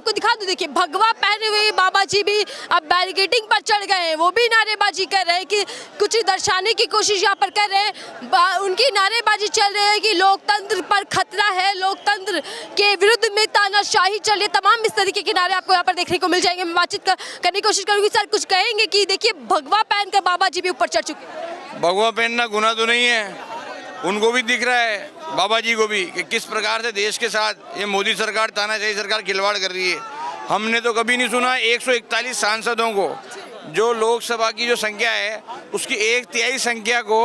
आपको दिखा दूं, देखिए भगवा पहने हुए बाबा जी भी अब बैरिकेडिंग पर चढ़ गए हैं। वो भी नारेबाजी कर रहे हैं कि कुछ दर्शाने की कोशिश यहाँ पर कर रहे हैं। उनकी नारेबाजी चल रही है कि लोकतंत्र पर खतरा है, लोकतंत्र के विरुद्ध में तानाशाही चल रही। तमाम इस तरीके के नारे आपको यहाँ पर देखने को मिल जाएंगे। मैं बातचीत करने की कोशिश करूंगी। सर कुछ कहेंगे कि देखिए भगवा पहनकर बाबा जी भी ऊपर चढ़ चुके हैं। भगवा पहनना गुनाह तो नहीं है, उनको भी दिख रहा है बाबा जी को भी कि किस प्रकार से देश के साथ ये मोदी सरकार, तानाशाही सरकार खिलवाड़ कर रही है। हमने तो कभी नहीं सुना 141 सांसदों को, जो लोकसभा की जो संख्या है उसकी 1/3 संख्या को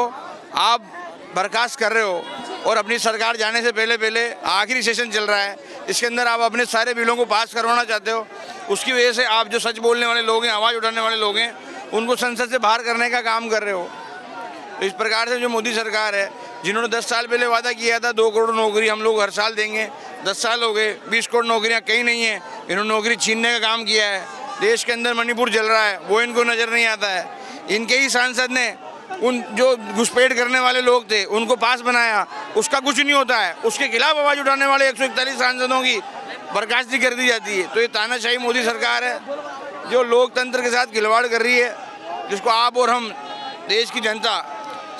आप बर्खास्त कर रहे हो और अपनी सरकार जाने से पहले आखिरी सेशन चल रहा है, इसके अंदर आप अपने सारे बिलों को पास करवाना चाहते हो। उसकी वजह से आप जो सच बोलने वाले लोग हैं, आवाज़ उठाने वाले लोग हैं, उनको संसद से बाहर करने का काम कर रहे हो। तो इस प्रकार से जो मोदी सरकार है, जिन्होंने 10 साल पहले वादा किया था 2 करोड़ नौकरी हम लोग हर साल देंगे, 10 साल हो गए, 20 करोड़ नौकरियां कहीं नहीं है। इन्होंने नौकरी छीनने का काम किया है। देश के अंदर मणिपुर जल रहा है, वो इनको नज़र नहीं आता है। इनके ही सांसद ने उन जो घुसपैठ करने वाले लोग थे उनको पास बनाया, उसका कुछ नहीं होता है। उसके खिलाफ आवाज़ उठाने वाले 141 सांसदों की बर्खास्ती कर दी जाती है। तो ये तानाशाही मोदी सरकार है जो लोकतंत्र के साथ खिलवाड़ कर रही है, जिसको आप और हम देश की जनता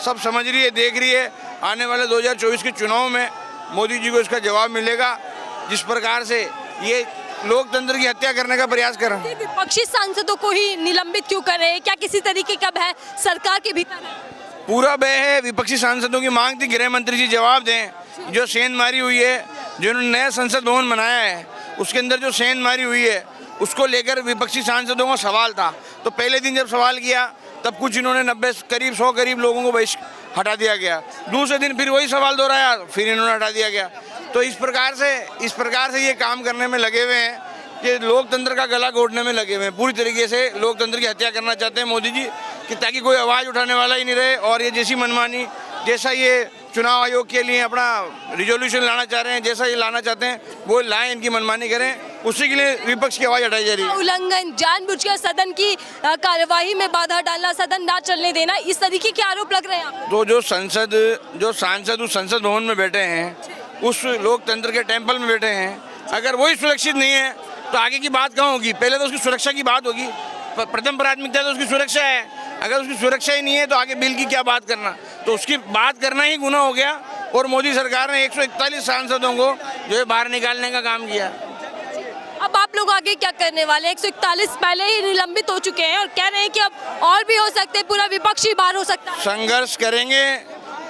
सब समझ रही है, देख रही है। आने वाले 2024 के चुनाव में मोदी जी को इसका जवाब मिलेगा, जिस प्रकार से ये लोकतंत्र की हत्या करने का प्रयास कर रहे हैं। विपक्षी सांसदों को ही निलंबित क्यों कर रहे हैं? क्या किसी तरीके का भय सरकार के भीतर है? पूरा भय है। विपक्षी सांसदों की मांग थी गृह मंत्री जी जवाब दें। जो सेंधमारी हुई है, जो उन्होंने नया संसद भवन बनाया है, उसके अंदर जो सेंधमारी हुई है उसको लेकर विपक्षी सांसदों का सवाल था। तो पहले दिन जब सवाल किया तब कुछ इन्होंने 90 करीब 100 करीब लोगों को हटा दिया गया। दूसरे दिन फिर वही सवाल दोहराया, फिर इन्होंने हटा दिया गया। तो इस प्रकार से ये काम करने में लगे हुए हैं कि लोकतंत्र का गला घोटने में लगे हुए हैं। पूरी तरीके से लोकतंत्र की हत्या करना चाहते हैं मोदी जी, कि ताकि कोई आवाज़ उठाने वाला ही नहीं रहे। और ये जैसी मनमानी, जैसा ये चुनाव आयोग के लिए अपना रिजोल्यूशन लाना चाह रहे हैं, जैसा ये लाना चाहते हैं वो लाएं, इनकी मनमानी करें, उसी के लिए विपक्ष की आवाज़ हटाई जा रही है। उल्लंघन, जानबूझकर सदन की कार्यवाही में बाधा डालना, सदन ना चलने देना, इस तरीके के आरोप लग रहे हैं। तो जो सांसद उस संसद भवन में बैठे हैं, उस लोकतंत्र के टेम्पल में बैठे हैं, अगर वही सुरक्षित नहीं है तो आगे की बात कहाँ होगी? पहले तो उसकी सुरक्षा की बात होगी। प्रथम प्राथमिकता तो उसकी सुरक्षा है। अगर उसकी सुरक्षा ही नहीं है तो आगे बिल की क्या बात करना? तो उसकी बात करना ही गुनाह हो गया। और मोदी सरकार ने 141 सांसदों को जो है बाहर निकालने का काम किया। अब आप लोग आगे क्या करने वाले? 141 पहले ही निलंबित हो चुके हैं और कह रहे हैं कि अब और भी हो सकते हैं, पूरा विपक्ष ही बाहर हो सकता है। संघर्ष करेंगे।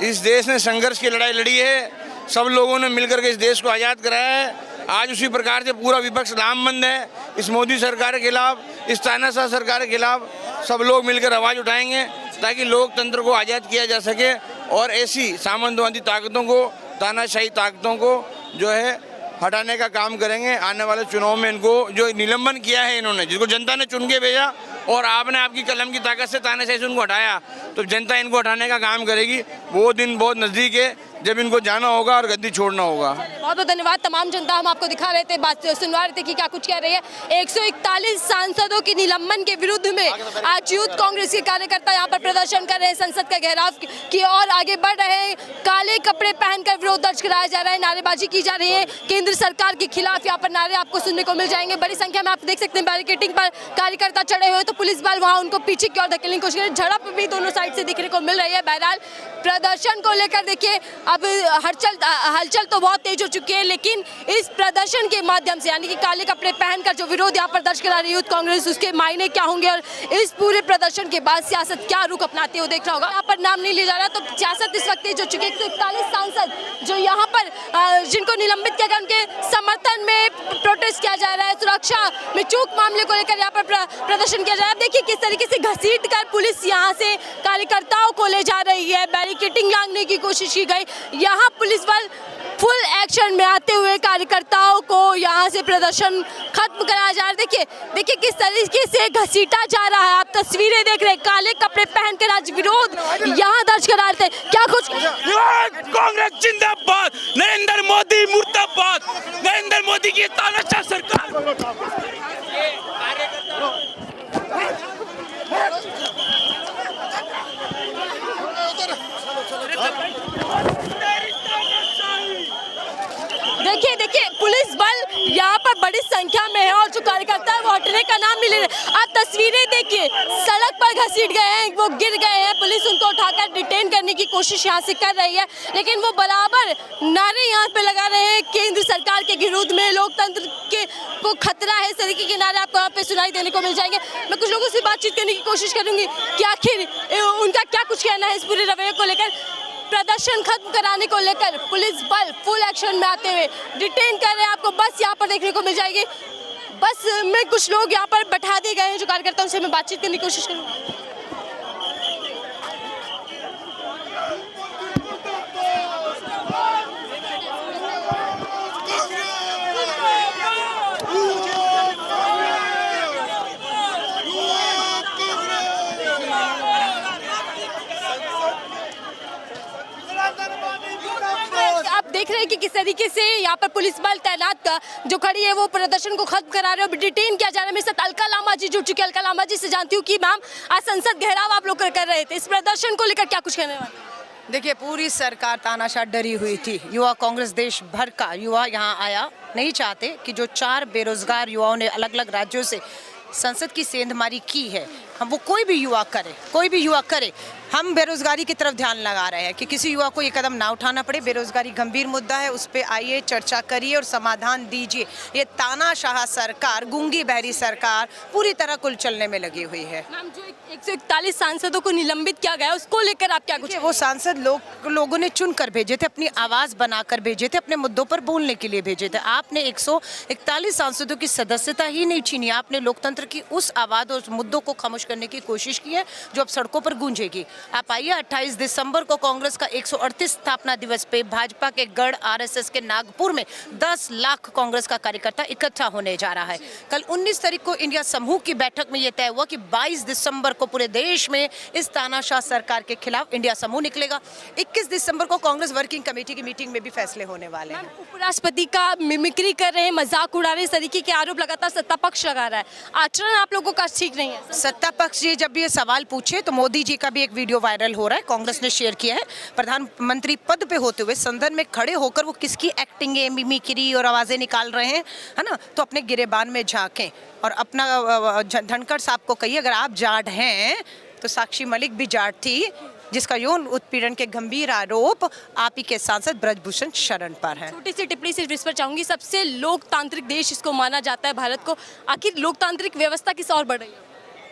इस देश ने संघर्ष की लड़ाई लड़ी है, सब लोगों ने मिलकर के इस देश को आज़ाद कराया है। आज उसी प्रकार से पूरा विपक्ष लामबंद है इस मोदी सरकार के खिलाफ, इस तानाशाह सरकार के खिलाफ। सब लोग मिलकर आवाज़ उठाएंगे ताकि लोकतंत्र को आज़ाद किया जा सके और ऐसी सामंतवादी ताकतों को, तानाशाही ताकतों को जो है हटाने का काम करेंगे। आने वाले चुनाव में इनको जो निलंबन किया है इन्होंने, जिसको जनता ने चुन के भेजा और आपने आपकी कलम की ताकत से तानाशाही से उनको हटाया, तो जनता इनको हटाने का काम करेगी। वो दिन बहुत नज़दीक है जब इनको जाना होगा और गद्दी छोड़ना होगा। बहुत बहुत धन्यवाद। तमाम जनता हम आपको दिखा रहे थे, बात सुनवा रहे थे कि क्या कुछ कह रही है। 141 सांसदों की निलंबन के विरुद्ध में आज यूथ कांग्रेस के कार्यकर्ता यहाँ पर प्रदर्शन कर रहे हैं, संसद का घेराव की ओर आगे बढ़ रहे हैं। काले कपड़े पहनकर विरोध दर्ज कराया जा रहा है, नारेबाजी की जा रही है केंद्र सरकार के खिलाफ। यहाँ पर नारे आपको सुनने को मिल जाएंगे। बड़ी संख्या में आप देख सकते हैं बैरिकेडिंग पर कार्यकर्ता चढ़े हुए, तो पुलिस बल वहाँ उनको पीछे की ओर धकेलने की कोशिश, झड़प भी दोनों साइड से देखने को मिल रही है। बहरहाल प्रदर्शन को लेकर देखिए अब हलचल तो बहुत तेज हो चुकी है, लेकिन इस प्रदर्शन के माध्यम से, यानी कि काले कपड़े पहनकर जो विरोध यहाँ पर दर्ज करा रही है यूथ कांग्रेस, उसके मायने क्या होंगे और इस पूरे प्रदर्शन के बाद सियासत क्या रुख अपनाती है वो देखना होगा। यहाँ पर नाम नहीं लिया जा रहा, तो सियासत इस वक्त तेज हो चुकी है। 141 सांसद जो यहाँ पर जिनको निलंबित किया गया, उनके समर्थन में प्रोटेस्ट किया जा रहा है। सुरक्षा में चूक मामले को लेकर यहाँ पर प्रदर्शन किया जा रहा है। देखिए किस तरीके से घसीट कर पुलिस यहाँ से कार्यकर्ताओं को ले जा रही है, बैरिकेडिंग लांघने की कोशिश की गई। यहाँ पुलिस बल फुल एक्शन में आते हुए कार्यकर्ताओं को यहाँ से प्रदर्शन खत्म कराया जा रहा है। देखिए किस तरीके से घसीटा जा रहा है। आप तस्वीरें देख रहे हैं, काले कपड़े पहनकर आज विरोध यहाँ दर्ज करा रहे थे। क्या कुछ कांग्रेस जिंदाबाद, नरेंद्र मोदी मुर्दाबाद, नरेंद्र मोदी की तानाशाह सरकार। देखिए पुलिस बल यहाँ पर बड़ी संख्या में है और जो कार्यकर्ता है वो हटने का नाम नहीं ले रहे। आप तस्वीरें देखिए, सड़क पर घसीट गए हैं, वो गिर गए हैं, पुलिस उनको उठाकर डिटेन करने की कोशिश यहाँ से कर रही है, लेकिन वो बराबर नारे यहाँ पे लगा रहे हैं केंद्र सरकार के विरुद्ध में, लोकतंत्र के को खतरा है, इस तरीके के नारे आपको यहाँ पे सुनाई देने को मिल जाएंगे। मैं कुछ लोगों से बातचीत करने की कोशिश करूंगी कि आखिर उनका क्या कुछ कहना है इस पूरे रवैये को लेकर। प्रदर्शन खत्म कराने को लेकर पुलिस बल फुल एक्शन में आते हुए डिटेन कर रहे हैं, आपको बस यहाँ पर देखने को मिल जाएगी। बस में कुछ लोग यहाँ पर बैठा दिए गए हैं जो कार्यकर्ताओं से मैं बातचीत करने की कोशिश करूँगी। आप देख रहे हैं कि किस तरीके से यहाँ पर पुलिस बल तैनात का जो खड़ी है वो प्रदर्शन को खत्म करा रहे हो, डिटेन किया जा रहा है। मेरे साथ अलका लांबा जी जुड़ चुके हैं। अलका लांबा जी से जानती हूँ कि मैम आज संसद घेराव आप लोग कर रहे थे, इस प्रदर्शन को लेकर क्या कुछ कहने वाले? देखिए, पूरी सरकार तानाशाह डरी हुई थी। युवा कांग्रेस देश भर का युवा यहाँ आया, नहीं चाहते कि जो 4 बेरोजगार युवाओं ने अलग अलग राज्यों से संसद की सेंधमारी की है, हम वो कोई भी युवा करे, हम बेरोजगारी की तरफ ध्यान लगा रहे हैं कि किसी युवा को ये कदम ना उठाना पड़े। बेरोजगारी गंभीर मुद्दा है, उस पर आइए, चर्चा करिए और समाधान दीजिए। ये तानाशाह सरकार, गूंगी बहरी सरकार पूरी तरह कुल चलने में लगी हुई है। मैम, जो 141 सांसदों को निलंबित किया गया उसको लेकर आप क्या कुछ? वो सांसद लोगों ने चुन कर भेजे थे, अपनी आवाज बनाकर भेजे थे, अपने मुद्दों पर बोलने के लिए भेजे थे। आपने 141 सांसदों की सदस्यता ही नहीं छीनी, आपने लोकतंत्र की उस आवाज और मुद्दों को खामोश करने की कोशिश की है जो अब सड़कों पर गूंजेगी। आप आइए, 28 दिसंबर को कांग्रेस का 138 स्थापना दिवस पे भाजपा के गढ़ आरएसएस के नागपुर में 10 लाख कांग्रेस का कार्यकर्ता इकट्ठा होने जा रहा है। कल 19 तारीख को इंडिया समूह की बैठक में यह तय हुआ कि 22 दिसंबर को पूरे देश में इस तानाशाह सरकार के खिलाफ इंडिया समूह निकलेगा। 21 दिसंबर को कांग्रेस वर्किंग कमेटी की मीटिंग में भी फैसले होने वाले हैं। उपराष्ट्रपति का मिमिक्री कर रहे हैं, मजाक उड़ा रहे हैं, इस तरीके के आरोप लगातार सत्ता पक्ष लगा रहा है। आचरण आप लोगों का ठीक नहीं है। सत्ता पक्ष जी जब ये सवाल पूछे तो मोदी जी का भी एक वीडियो वायरल हो रहा है, कांग्रेस ने शेयर किया है। प्रधानमंत्री पद पे होते हुए सदन में खड़े होकर वो किसकी एक्टिंग है, मिमिक्री और आवाजें निकाल रहे हैं, है ना? तो अपने गिरेबान में झांकें और अपना धनखड़ साहब को कहिए, अगर आप जाट हैं तो साक्षी मलिक भी जाट थी, जिसका यौन उत्पीड़न के गंभीर आरोप आप ही के सांसद ब्रजभूषण शरण पर है। छोटी सी टिप्पणी सिर्फ इस पर चाहूंगी, सबसे लोकतांत्रिक देश इसको माना जाता है भारत को, आखिर लोकतांत्रिक व्यवस्था किस और बढ़ रही है?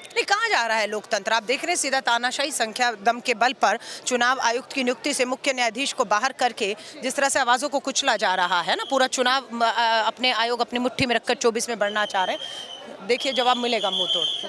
नहीं, कहाँ जा रहा है लोकतंत्र? आप देख रहे हैं सीधा तानाशाही संख्या दम के बल पर चुनाव आयुक्त की नियुक्ति से मुख्य न्यायाधीश को बाहर करके जिस तरह से आवाजों को कुचला जा रहा है ना, पूरा चुनाव अपने आयोग अपनी मुट्ठी में रखकर 24 में बढ़ना चाह रहे हैं। देखिए, जवाब मिलेगा मुंह तोड़।